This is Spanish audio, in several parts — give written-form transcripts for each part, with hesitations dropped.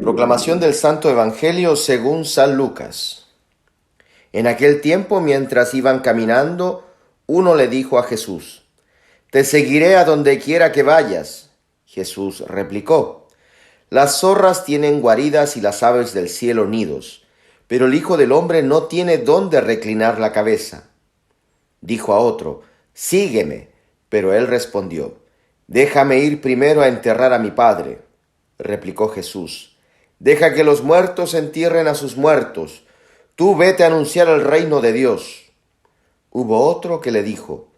Proclamación del Santo Evangelio según San Lucas. En aquel tiempo, mientras iban caminando, uno le dijo a Jesús: «Te seguiré a donde quiera que vayas». Jesús replicó: «Las zorras tienen guaridas y las aves del cielo nidos, pero el Hijo del Hombre no tiene dónde reclinar la cabeza». Dijo a otro: «Sígueme». Pero él respondió: «Déjame ir primero a enterrar a mi padre». Replicó Jesús: «Deja que los muertos entierren a sus muertos. Tú vete a anunciar el reino de Dios». Hubo otro que le dijo: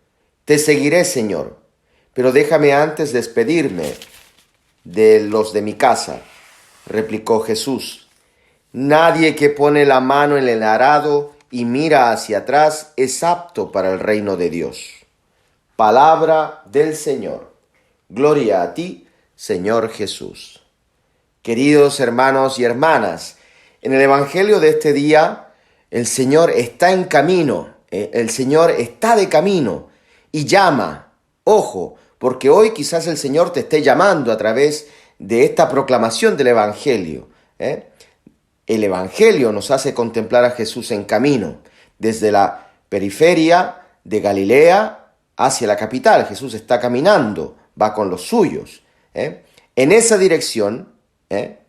«Te seguiré, Señor, pero déjame antes despedirme de los de mi casa». Replicó Jesús: «Nadie que pone la mano en el arado y mira hacia atrás es apto para el reino de Dios». Palabra del Señor. Gloria a ti, Señor Jesús. Queridos hermanos y hermanas, en el Evangelio de este día, el Señor está en camino, el Señor está de camino y llama. Ojo, porque hoy quizás el Señor te esté llamando a través de esta proclamación del Evangelio. El Evangelio nos hace contemplar a Jesús en camino, desde la periferia de Galilea hacia la capital. Jesús está caminando, va con los suyos. En esa dirección,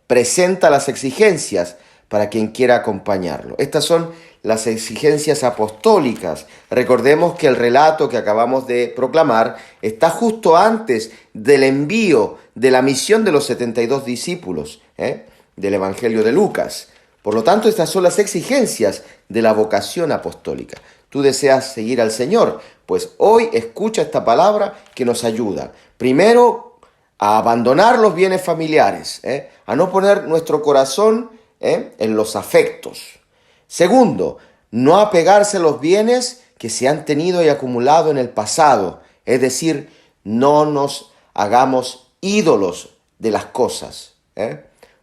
presenta las exigencias para quien quiera acompañarlo. Estas son las exigencias apostólicas. Recordemos que el relato que acabamos de proclamar está justo antes del envío de la misión de los 72 discípulos del Evangelio de Lucas. Por lo tanto, estas son las exigencias de la vocación apostólica. ¿Tú deseas seguir al Señor? Pues hoy escucha esta palabra que nos ayuda. Primero, a abandonar los bienes familiares, a no poner nuestro corazón en los afectos. Segundo, no apegarse a los bienes que se han tenido y acumulado en el pasado, es decir, no nos hagamos ídolos de las cosas.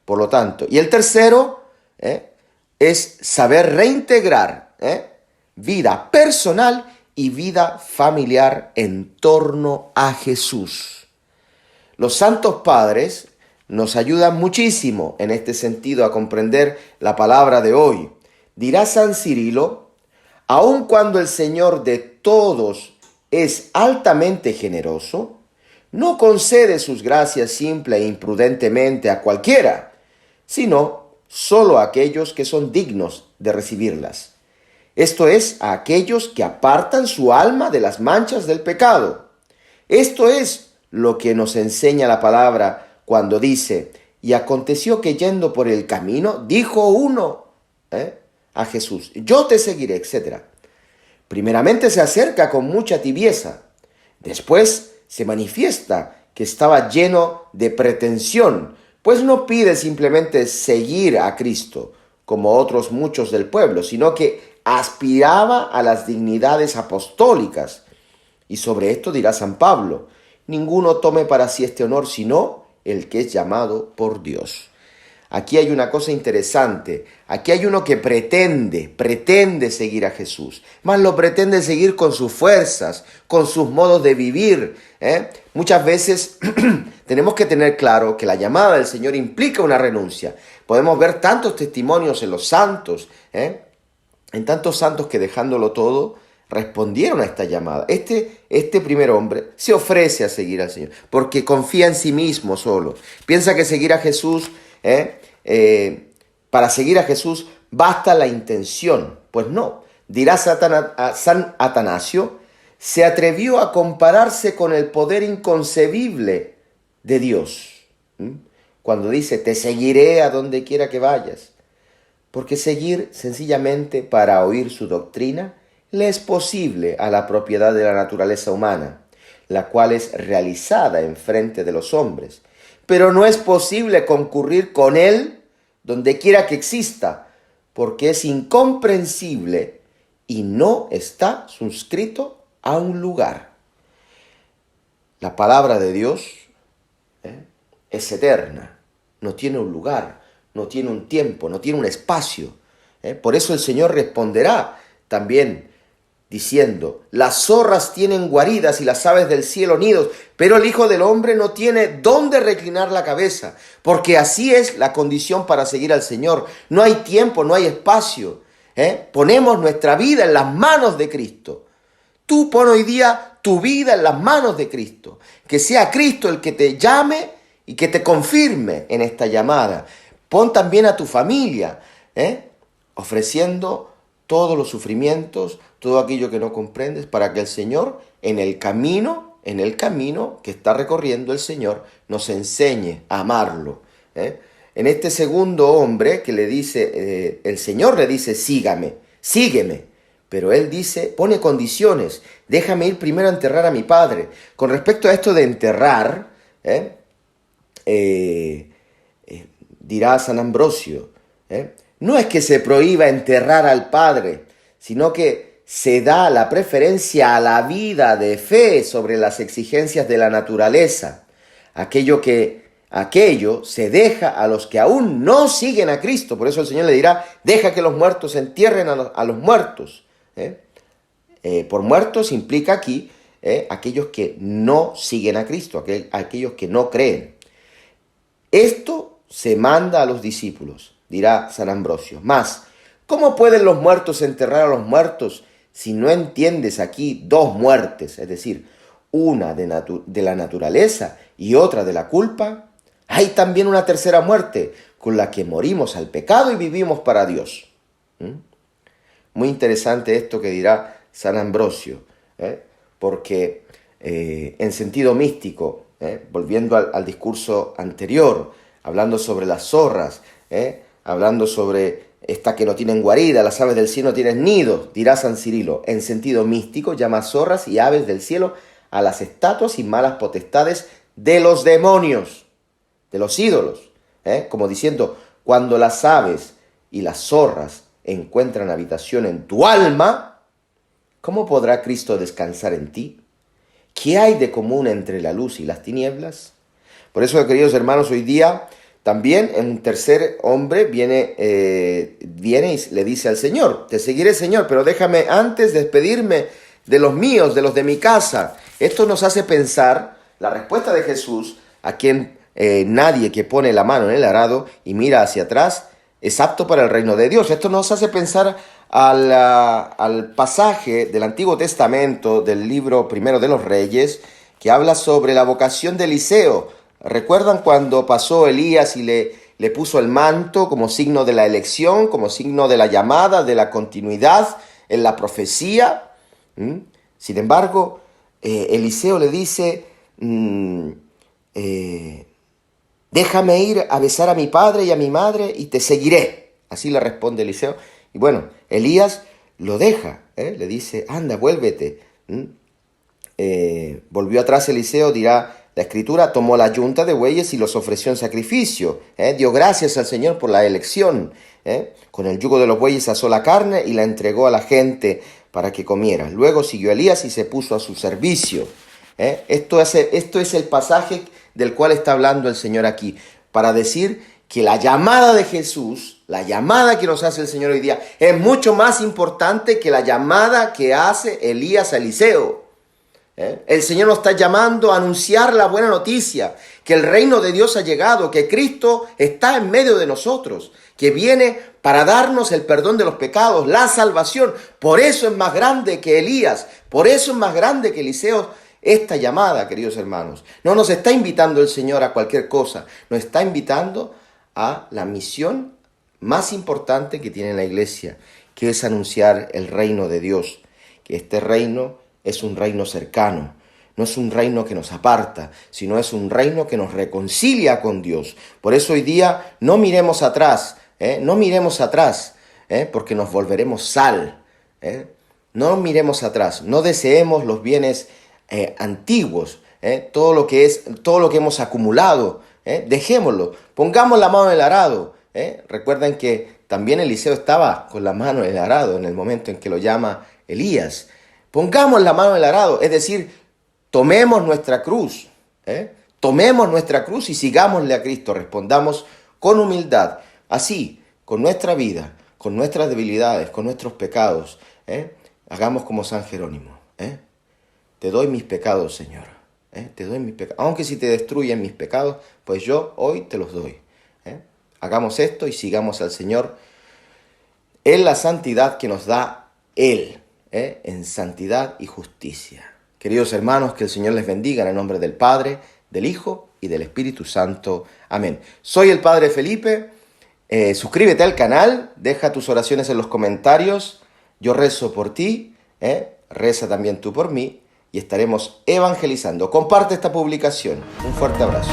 Por lo tanto, y el tercero es saber reintegrar vida personal y vida familiar en torno a Jesús. Los santos padres nos ayudan muchísimo en este sentido a comprender la palabra de hoy. Dirá San Cirilo: aun cuando el Señor de todos es altamente generoso, no concede sus gracias simple e imprudentemente a cualquiera, sino solo a aquellos que son dignos de recibirlas. Esto es, a aquellos que apartan su alma de las manchas del pecado. Esto es lo que nos enseña la palabra cuando dice: y aconteció que yendo por el camino, dijo uno a Jesús: yo te seguiré, etc. Primeramente se acerca con mucha tibieza, después se manifiesta que estaba lleno de pretensión, pues no pide simplemente seguir a Cristo, como otros muchos del pueblo, sino que aspiraba a las dignidades apostólicas. Y sobre esto dirá San Pablo: ninguno tome para sí este honor, sino el que es llamado por Dios. Aquí hay una cosa interesante. Aquí hay uno que pretende seguir a Jesús. Mas lo pretende seguir con sus fuerzas, con sus modos de vivir. Muchas veces tenemos que tener claro que la llamada del Señor implica una renuncia. Podemos ver tantos testimonios en los santos, en tantos santos que dejándolo todo, respondieron a esta llamada. Este primer hombre se ofrece a seguir al Señor porque confía en sí mismo solo. Piensa que seguir a Jesús, para seguir a Jesús basta la intención. Pues no. Dirá San Atanasio: se atrevió a compararse con el poder inconcebible de Dios. Cuando dice: te seguiré a donde quiera que vayas. Porque seguir sencillamente para oír su doctrina le es posible a la propiedad de la naturaleza humana, la cual es realizada en frente de los hombres, pero no es posible concurrir con él donde quiera que exista, porque es incomprensible y no está suscrito a un lugar. La palabra de Dios es eterna, no tiene un lugar, no tiene un tiempo, no tiene un espacio. Por eso el Señor responderá también diciendo: las zorras tienen guaridas y las aves del cielo nidos, pero el Hijo del Hombre no tiene dónde reclinar la cabeza, porque así es la condición para seguir al Señor. No hay tiempo, no hay espacio. Ponemos nuestra vida en las manos de Cristo. Tú pon hoy día tu vida en las manos de Cristo. Que sea Cristo el que te llame y que te confirme en esta llamada. Pon también a tu familia, ofreciendo todos los sufrimientos, todo aquello que no comprendes, para que el Señor, en el camino que está recorriendo el Señor, nos enseñe a amarlo. En este segundo hombre que le dice, el Señor le dice: sígame, sígueme. Pero él dice, pone condiciones: déjame ir primero a enterrar a mi padre. Con respecto a esto de enterrar, dirá San Ambrosio, no es que se prohíba enterrar al padre, sino que se da la preferencia a la vida de fe sobre las exigencias de la naturaleza. Aquello se deja a los que aún no siguen a Cristo. Por eso el Señor le dirá: deja que los muertos entierren a los muertos. Por muertos implica aquí aquellos que no siguen a Cristo, aquellos que no creen. Esto se manda a los discípulos, dirá San Ambrosio. Mas, ¿cómo pueden los muertos enterrar a los muertos si no entiendes aquí dos muertes? Es decir, una de la naturaleza y otra de la culpa. Hay también una tercera muerte, con la que morimos al pecado y vivimos para Dios. Muy interesante esto que dirá San Ambrosio, porque en sentido místico, volviendo al discurso anterior, hablando sobre las zorras, hablando sobre esta que no tienen guarida, las aves del cielo no tienen nido, dirá San Cirilo, en sentido místico llama zorras y aves del cielo a las estatuas y malas potestades de los demonios, de los ídolos, como diciendo: cuando las aves y las zorras encuentran habitación en tu alma, ¿cómo podrá Cristo descansar en ti? ¿Qué hay de común entre la luz y las tinieblas? Por eso, queridos hermanos, hoy día también un tercer hombre viene y le dice al Señor: te seguiré, Señor, pero déjame antes despedirme de los míos, de los de mi casa. Esto nos hace pensar la respuesta de Jesús, a quien nadie que pone la mano en el arado y mira hacia atrás es apto para el reino de Dios. Esto nos hace pensar al pasaje del Antiguo Testamento, del libro primero de los Reyes, que habla sobre la vocación de Eliseo. ¿Recuerdan cuando pasó Elías y le puso el manto como signo de la elección, como signo de la llamada, de la continuidad en la profecía? Sin embargo, Eliseo le dice: déjame ir a besar a mi padre y a mi madre y te seguiré. Así le responde Eliseo. Y bueno, Elías lo deja, le dice: anda, vuélvete. Volvió atrás Eliseo, dirá la Escritura, tomó la yunta de bueyes y los ofreció en sacrificio. Dio gracias al Señor por la elección. Con el yugo de los bueyes asó la carne y la entregó a la gente para que comiera. Luego siguió Elías y se puso a su servicio. Esto es el pasaje del cual está hablando el Señor aquí, para decir que la llamada de Jesús, la llamada que nos hace el Señor hoy día, es mucho más importante que la llamada que hace Elías a Eliseo. El Señor nos está llamando a anunciar la buena noticia, que el reino de Dios ha llegado, que Cristo está en medio de nosotros, que viene para darnos el perdón de los pecados, la salvación. Por eso es más grande que Elías, por eso es más grande que Eliseo esta llamada, queridos hermanos. No nos está invitando el Señor a cualquier cosa, nos está invitando a la misión más importante que tiene la iglesia, que es anunciar el reino de Dios, que este reino es un reino cercano, no es un reino que nos aparta, sino es un reino que nos reconcilia con Dios. Por eso hoy día no miremos atrás, porque nos volveremos sal. No miremos atrás, no deseemos los bienes antiguos, todo lo que hemos acumulado, dejémoslo, pongamos la mano en el arado. Recuerden que también Eliseo estaba con la mano en el arado en el momento en que lo llama Elías. Pongamos la mano en el arado, es decir, tomemos nuestra cruz, y sigámosle a Cristo, respondamos con humildad, así, con nuestra vida, con nuestras debilidades, con nuestros pecados, Hagamos como San Jerónimo. Te doy mis pecados, Señor. Te doy mis pecados. Aunque si te destruyen mis pecados, pues yo hoy te los doy. Hagamos esto y sigamos al Señor en la santidad que nos da Él, en santidad y justicia. Queridos hermanos, que el Señor les bendiga en el nombre del Padre, del Hijo y del Espíritu Santo. Amén. Soy el Padre Felipe. Suscríbete al canal, deja tus oraciones en los comentarios. Yo rezo por ti, reza también tú por mí y estaremos evangelizando. Comparte esta publicación. Un fuerte abrazo.